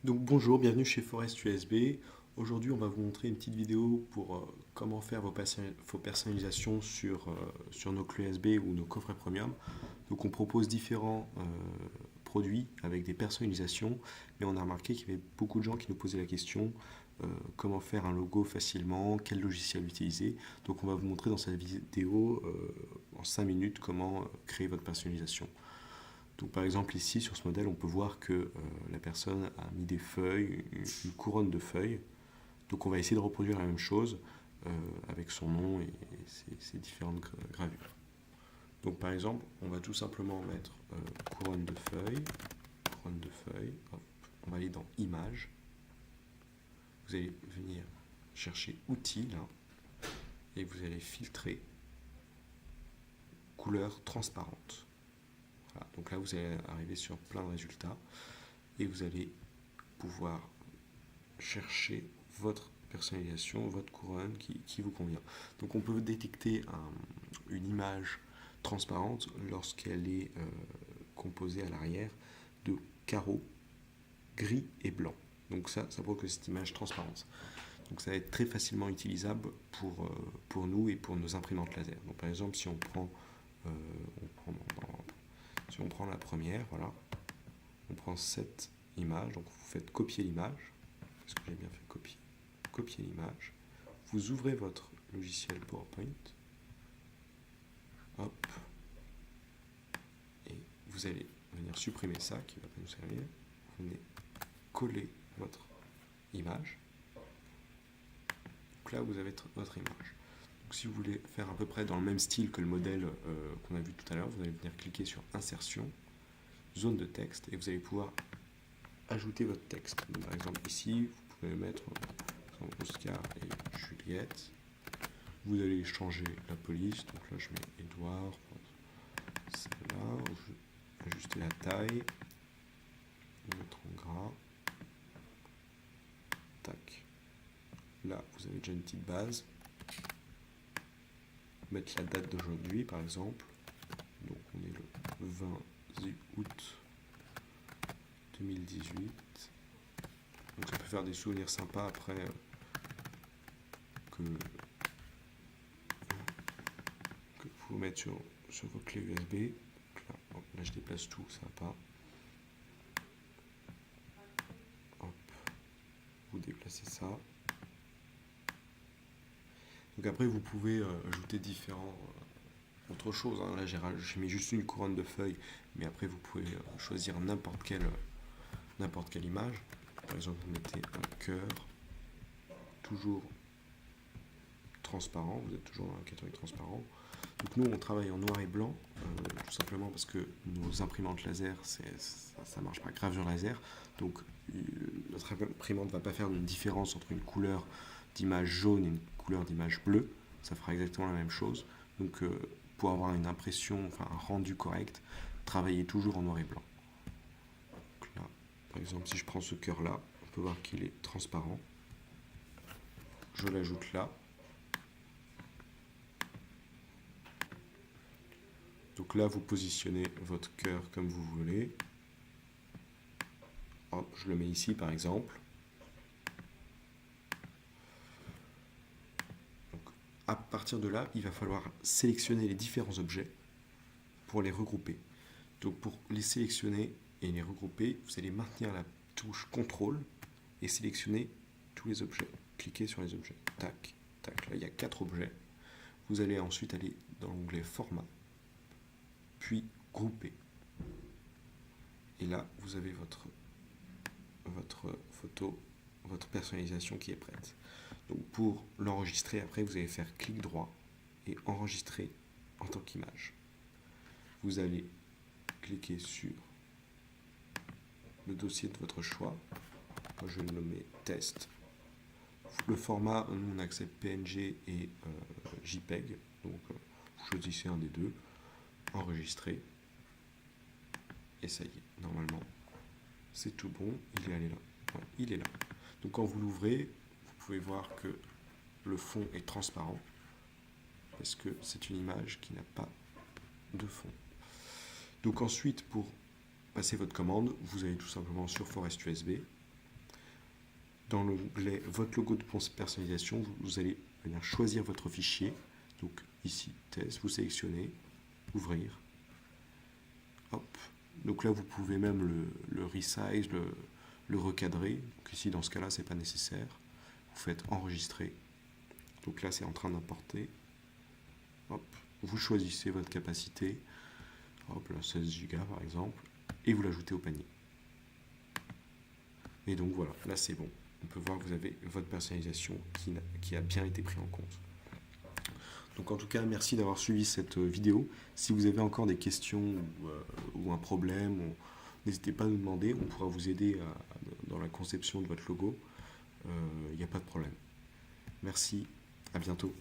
Donc bonjour, bienvenue chez Forest USB. Aujourd'hui, on va vous montrer une petite vidéo pour comment faire vos personnalisations sur nos clés USB ou nos coffrets premium. Donc on propose différents produits avec des personnalisations, mais on a remarqué qu'il y avait beaucoup de gens qui nous posaient la question comment faire un logo facilement, quel logiciel utiliser. Donc on va vous montrer dans cette vidéo en 5 minutes comment créer votre personnalisation. Donc par exemple ici sur ce modèle on peut voir que la personne a mis des feuilles, une couronne de feuilles. Donc on va essayer de reproduire la même chose avec son nom et ses différentes gravures. Donc par exemple on va tout simplement mettre couronne de feuilles, hop. On va aller dans images, vous allez venir chercher outils là et vous allez filtrer couleur transparente. Voilà. Donc là, vous allez arriver sur plein de résultats et vous allez pouvoir chercher votre personnalisation, votre couronne qui vous convient. Donc on peut détecter une image transparente lorsqu'elle est composée à l'arrière de carreaux gris et blanc. Donc ça prouve que cette image transparente. Donc ça va être très facilement utilisable pour nous et pour nos imprimantes laser. Donc par exemple, si on prend la première, voilà, on prend cette image, donc vous faites copier l'image, est-ce que j'ai bien fait copier l'image, vous ouvrez votre logiciel PowerPoint, hop, et vous allez venir supprimer ça qui ne va pas nous servir, vous venez coller votre image, donc là vous avez votre image. Donc si vous voulez faire à peu près dans le même style que le modèle qu'on a vu tout à l'heure, vous allez venir cliquer sur Insertion, Zone de texte, et vous allez pouvoir ajouter votre texte. Donc, par exemple ici, vous pouvez mettre Oscar et Juliette. Vous allez changer la police, donc là je mets Edouard, celle-là, ajuster la taille, mettre en gras, tac. Là vous avez déjà une petite base. Mettre la date d'aujourd'hui par exemple, donc on est le 20 août 2018. Donc ça peut faire des souvenirs sympas après que vous mettre sur vos clés USB. Là je déplace tout, ça va pas. Hop, vous déplacez ça. Donc après vous pouvez ajouter différents autre chose. Hein. Là j'ai mis juste une couronne de feuilles, mais après vous pouvez choisir n'importe quelle image. Par exemple vous mettez un cœur, toujours transparent, vous êtes toujours dans la catégorie transparent. Donc nous on travaille en noir et blanc, tout simplement parce que nos imprimantes laser, ça marche pas gravure laser, donc notre imprimante ne va pas faire une différence entre une couleur d'image jaune et une couleur d'image bleue, ça fera exactement la même chose. Donc pour avoir une impression, enfin un rendu correct, travaillez toujours en noir et blanc. Donc là, par exemple si je prends ce cœur là, on peut voir qu'il est transparent, je l'ajoute là. Donc là, vous positionnez votre cœur comme vous voulez. Hop, je le mets ici par exemple. Donc, à partir de là, il va falloir sélectionner les différents objets pour les regrouper. Donc pour les sélectionner et les regrouper, vous allez maintenir la touche CTRL et sélectionner tous les objets. Cliquez sur les objets. Tac, tac. Là, il y a 4 objets. Vous allez ensuite aller dans l'onglet Format, puis Grouper. Et là, vous avez votre photo, votre personnalisation qui est prête. Donc pour l'enregistrer, après, vous allez faire clic droit et enregistrer en tant qu'image. Vous allez cliquer sur le dossier de votre choix. Moi, je vais le nommer test. Le format, nous on accepte PNG et JPEG. Donc vous choisissez un des deux. Enregistrer. Et ça y est, normalement, c'est tout bon. Il est allé là. Ouais, il est là. Donc quand vous l'ouvrez, vous pouvez voir que le fond est transparent parce que c'est une image qui n'a pas de fond. Donc ensuite, pour passer votre commande, vous allez tout simplement sur Forest USB. Dans l'onglet votre logo de personnalisation, vous allez venir choisir votre fichier. Donc ici, test, vous sélectionnez, ouvrir. Hop. Donc là, vous pouvez même le resize, le recadrer. Donc ici, dans ce cas-là, ce n'est pas nécessaire. Vous faites enregistrer. Donc là, c'est en train d'importer. Hop. Vous choisissez votre capacité. Hop, là, 16 Go par exemple. Et vous l'ajoutez au panier. Et donc voilà, là c'est bon. On peut voir que vous avez votre personnalisation qui a bien été prise en compte. Donc en tout cas, merci d'avoir suivi cette vidéo. Si vous avez encore des questions ou un problème, n'hésitez pas à nous demander. On pourra vous aider dans la conception de votre logo. Il n'y a pas de problème. Merci, à bientôt.